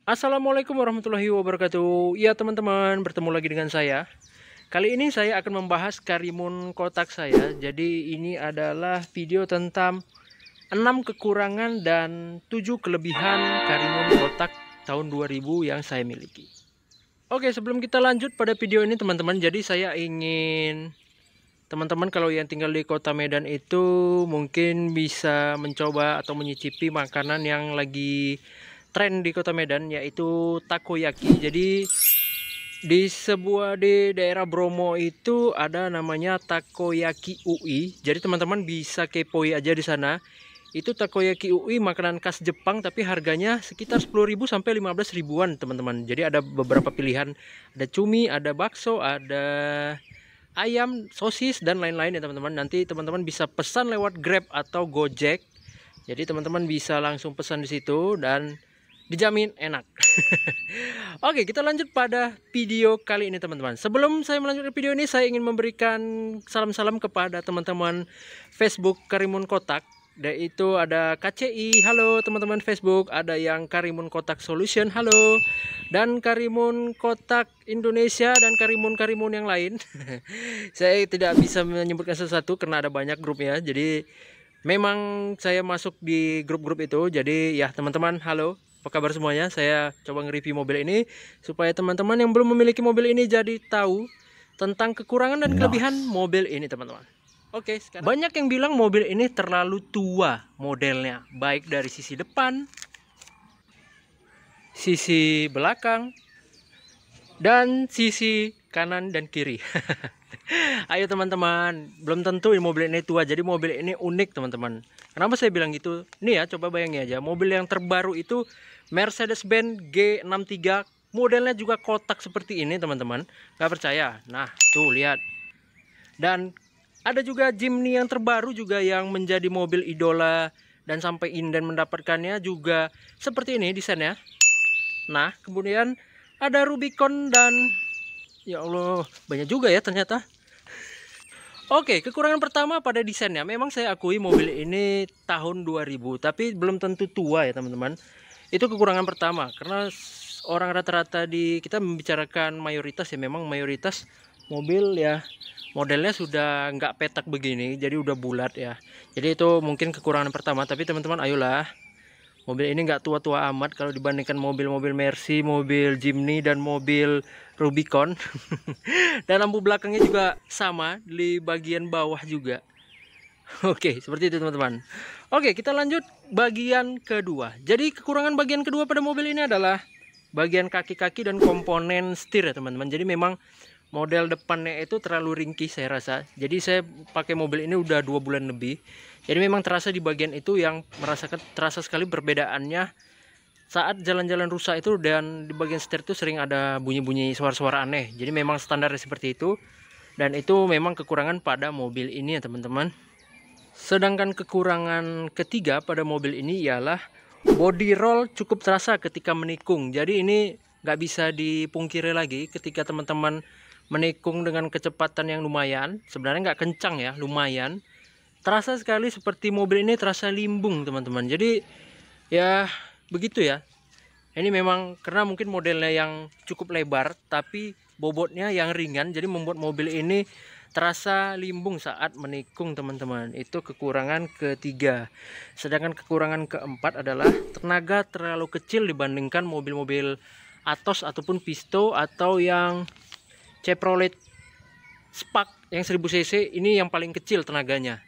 Assalamualaikum warahmatullahi wabarakatuh. Ya teman-teman, bertemu lagi dengan saya. Kali ini saya akan membahas Karimun kotak saya. Jadi ini adalah video tentang 6 kekurangan dan 7 kelebihan Karimun kotak tahun 2000 yang saya miliki. Oke, sebelum kita lanjut pada video ini teman-teman, jadi saya ingin teman-teman kalau yang tinggal di kota Medan itu mungkin bisa mencoba atau menyicipi makanan yang lagi tren di kota Medan, yaitu takoyaki. Jadi di daerah Bromo itu ada namanya takoyaki UI. Jadi teman-teman bisa kepoin aja di sana. Itu takoyaki UI makanan khas Jepang, tapi harganya sekitar 10.000 sampai 15 ribuan teman-teman. Jadi ada beberapa pilihan, ada cumi, ada bakso, ada ayam, sosis, dan lain-lain ya teman-teman. Nanti teman-teman bisa pesan lewat Grab atau Gojek. Jadi teman-teman bisa langsung pesan di situ dan dijamin enak. Oke, kita lanjut pada video kali ini teman-teman. Sebelum saya melanjutkan video ini, saya ingin memberikan salam-salam kepada teman-teman Facebook Karimun Kotak. Itu ada KCI, halo teman-teman Facebook. Ada yang Karimun Kotak Solution, halo. Dan Karimun Kotak Indonesia dan Karimun-Karimun yang lain. Saya tidak bisa menyebutkan satu-satu karena ada banyak grupnya. Jadi memang saya masuk di grup-grup itu. Jadi ya teman-teman, halo. Apa kabar semuanya? Saya coba nge-review mobil ini supaya teman-teman yang belum memiliki mobil ini jadi tahu tentang kekurangan dan kelebihan mobil ini teman-teman. Oke, sekarang banyak yang bilang mobil ini terlalu tua modelnya, baik dari sisi depan, sisi belakang, dan sisi kanan dan kiri. Ayo teman-teman, belum tentu mobil ini tua, jadi mobil ini unik teman-teman. Kenapa saya bilang gitu? Nih ya, coba bayangin aja, mobil yang terbaru itu Mercedes-Benz G63, modelnya juga kotak seperti ini teman-teman. Gak percaya? Nah, tuh lihat. Dan ada juga Jimny yang terbaru juga yang menjadi mobil idola dan sampai inden mendapatkannya juga seperti ini desainnya. Nah, kemudian ada Rubicon dan ya Allah, banyak juga ya ternyata. Oke, kekurangan pertama pada desainnya. Memang saya akui mobil ini tahun 2000, tapi belum tentu tua ya teman-teman. Itu kekurangan pertama, karena orang rata-rata di kita membicarakan mayoritas ya, memang mayoritas mobil ya modelnya sudah nggak petak begini, jadi udah bulat ya. Jadi itu mungkin kekurangan pertama, tapi teman-teman ayolah. Mobil ini nggak tua-tua amat kalau dibandingkan mobil-mobil Mercy, mobil Jimny, dan mobil Rubicon. Dan lampu belakangnya juga sama di bagian bawah juga. Oke, seperti itu teman-teman. Oke, kita lanjut bagian kedua. Jadi kekurangan bagian kedua pada mobil ini adalah bagian kaki-kaki dan komponen setir ya teman-teman. Jadi memang model depannya itu terlalu ringkih saya rasa. Jadi saya pakai mobil ini udah 2 bulan lebih. Jadi memang terasa di bagian itu yang terasa sekali perbedaannya saat jalan-jalan rusak itu, dan di bagian setir itu sering ada bunyi-bunyi suara-suara aneh. Jadi memang standarnya seperti itu. Dan itu memang kekurangan pada mobil ini ya teman-teman. Sedangkan kekurangan ketiga pada mobil ini ialah body roll cukup terasa ketika menikung. Jadi ini nggak bisa dipungkiri lagi ketika teman-teman menikung dengan kecepatan yang lumayan. Sebenarnya nggak kencang ya, lumayan. Terasa sekali seperti mobil ini terasa limbung teman-teman. Jadi ya begitu ya. Ini memang karena mungkin modelnya yang cukup lebar tapi bobotnya yang ringan, jadi membuat mobil ini terasa limbung saat menikung teman-teman. Itu kekurangan ketiga. Sedangkan kekurangan keempat adalah tenaga terlalu kecil dibandingkan mobil-mobil Atos ataupun Pisto atau yang Chevrolet Spark yang 1000 cc. Ini yang paling kecil tenaganya.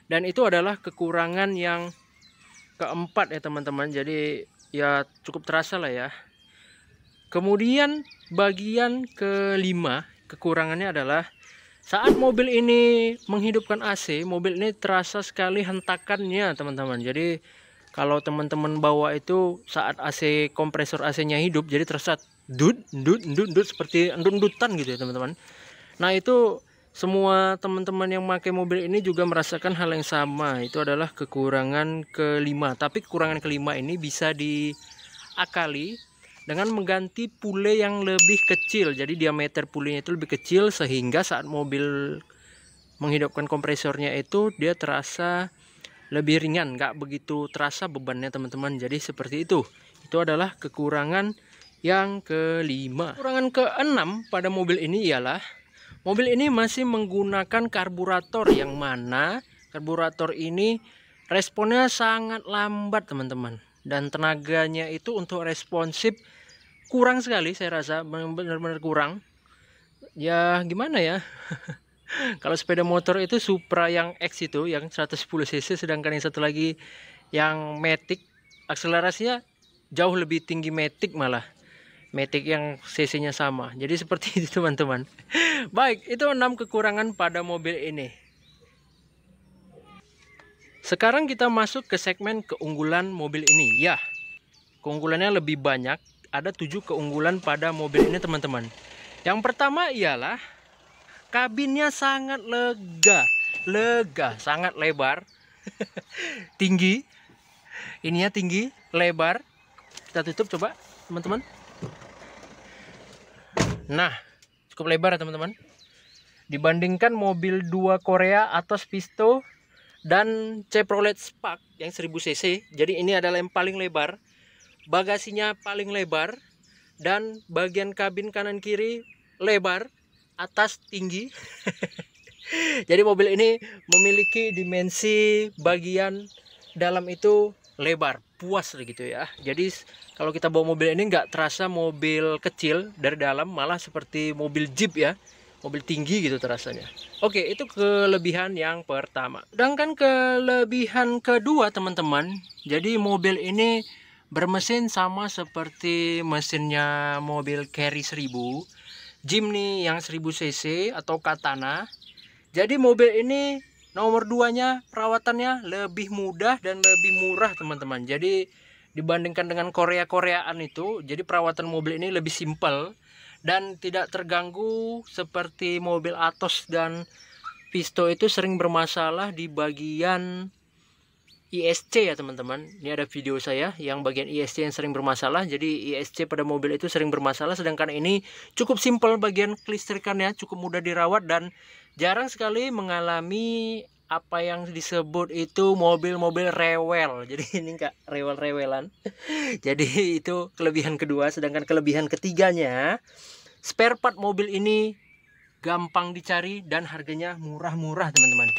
Dan itu adalah kekurangan yang keempat ya teman-teman. Jadi ya cukup terasa lah ya. Kemudian bagian kelima kekurangannya adalah saat mobil ini menghidupkan AC, mobil ini terasa sekali hentakannya teman-teman. Jadi kalau teman-teman bawa itu saat AC, kompresor AC-nya hidup, jadi terasa dut seperti endut-endutan gitu ya teman-teman. Nah itu semua teman-teman yang pakai mobil ini juga merasakan hal yang sama. Itu adalah kekurangan kelima. Tapi kekurangan kelima ini bisa diakali dengan mengganti pule yang lebih kecil. Jadi diameter pulenya itu lebih kecil sehingga saat mobil menghidupkan kompresornya itu dia terasa lebih ringan, nggak begitu terasa bebannya teman-teman. Jadi seperti itu. Itu adalah kekurangan yang kelima. Kekurangan keenam pada mobil ini ialah mobil ini masih menggunakan karburator, yang mana karburator ini responnya sangat lambat teman-teman, dan tenaganya itu untuk responsif kurang sekali, saya rasa benar-benar kurang. Ya gimana ya. Kalau sepeda motor itu Supra yang X itu yang 110 cc, sedangkan yang satu lagi yang Matic akselerasinya jauh lebih tinggi Matic, malah Matic yang cc-nya sama. Jadi seperti itu teman-teman. Baik, itu 6 kekurangan pada mobil ini. Sekarang kita masuk ke segmen keunggulan mobil ini. Ya, keunggulannya lebih banyak. Ada 7 keunggulan pada mobil ini teman-teman. Yang pertama ialah kabinnya sangat lega, sangat lebar, tinggi. Ininya tinggi, lebar. Kita tutup coba teman-teman. Nah, cukup lebar ya teman-teman. Dibandingkan mobil 2 Korea Atos Visto dan Chevrolet Spark yang 1000 cc. Jadi ini adalah yang paling lebar. Bagasinya paling lebar. Dan bagian kabin kanan kiri lebar, atas tinggi. Jadi mobil ini memiliki dimensi bagian dalam itu lebar, puas gitu ya. Jadi kalau kita bawa mobil ini nggak terasa mobil kecil dari dalam, malah seperti mobil Jeep ya, mobil tinggi gitu terasanya. Oke, itu kelebihan yang pertama. Sedangkan kelebihan kedua teman-teman, jadi mobil ini bermesin sama seperti mesinnya mobil Carry 1000, Jimny yang 1000 cc atau Katana. Jadi mobil ini nomor 2-nya perawatannya lebih mudah dan lebih murah teman-teman. Jadi dibandingkan dengan Korea-Koreaan itu, jadi perawatan mobil ini lebih simpel dan tidak terganggu seperti mobil Atos dan Visto itu sering bermasalah di bagian ISC ya teman-teman. Ini ada video saya yang bagian ISC yang sering bermasalah. Jadi ISC pada mobil itu sering bermasalah, sedangkan ini cukup simpel bagian kelistrikannya, cukup mudah dirawat dan jarang sekali mengalami apa yang disebut itu mobil-mobil rewel. Jadi ini enggak rewel-rewelan. Jadi itu kelebihan kedua. Sedangkan kelebihan ketiganya, spare part mobil ini gampang dicari dan harganya murah-murah teman-teman.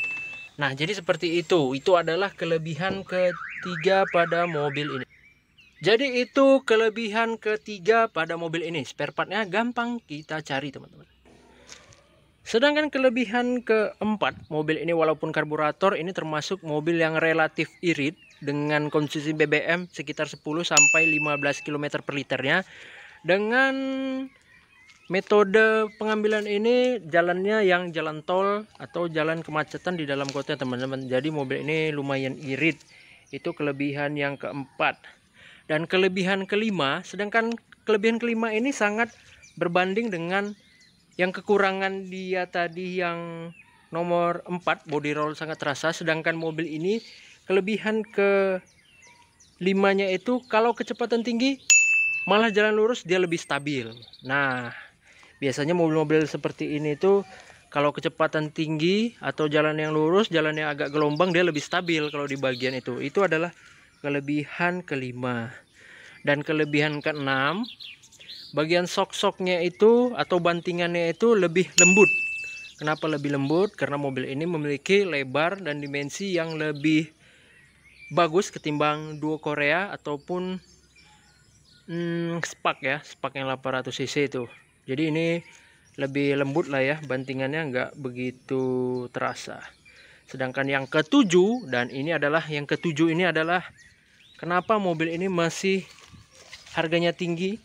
Nah, jadi seperti itu. Itu adalah kelebihan ketiga pada mobil ini. Jadi itu kelebihan ketiga pada mobil ini. Spare partnya gampang kita cari teman-teman. Sedangkan kelebihan keempat, mobil ini walaupun karburator, ini termasuk mobil yang relatif irit dengan konsumsi BBM sekitar 10 sampai 15 km per liternya. Dengan metode pengambilan ini jalannya yang jalan tol atau jalan kemacetan di dalam kota teman-teman. Jadi mobil ini lumayan irit. Itu kelebihan yang keempat. Dan kelebihan kelima, sedangkan kelebihan kelima ini sangat berbanding dengan yang kekurangan dia tadi yang nomor 4, body roll sangat terasa. Sedangkan mobil ini kelebihan ke limanya itu kalau kecepatan tinggi malah jalan lurus dia lebih stabil. Nah, biasanya mobil-mobil seperti ini tuh kalau kecepatan tinggi atau jalan yang lurus, jalan yang agak gelombang, dia lebih stabil kalau di bagian itu. Itu adalah kelebihan kelima. Dan kelebihan keenam, bagian sok-soknya itu atau bantingannya itu lebih lembut. Kenapa lebih lembut? Karena mobil ini memiliki lebar dan dimensi yang lebih bagus ketimbang Duo Korea ataupun Spark ya, Spark yang 800 cc itu. Jadi ini lebih lembut lah ya, bantingannya nggak begitu terasa. Sedangkan yang ketujuh, dan ini adalah yang ketujuh ini adalah kenapa mobil ini masih harganya tinggi.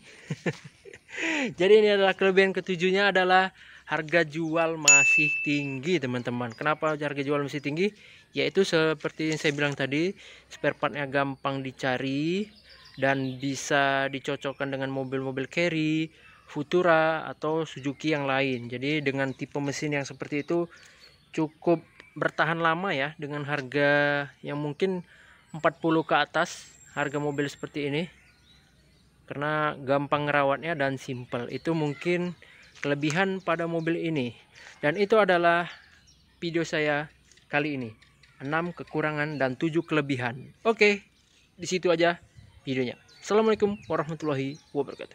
Jadi ini adalah kelebihan ketujuhnya adalah harga jual masih tinggi teman-teman. Kenapa harga jual masih tinggi? Yaitu seperti yang saya bilang tadi, spare partnya gampang dicari dan bisa dicocokkan dengan mobil-mobil Carry, Futura atau Suzuki yang lain. Jadi dengan tipe mesin yang seperti itu cukup bertahan lama ya, dengan harga yang mungkin 40 ke atas harga mobil seperti ini. Karena gampang ngerawatnya dan simple. Itu mungkin kelebihan pada mobil ini. Dan itu adalah video saya kali ini. 6 kekurangan dan 7 kelebihan. Oke, di situ aja videonya. Assalamualaikum warahmatullahi wabarakatuh.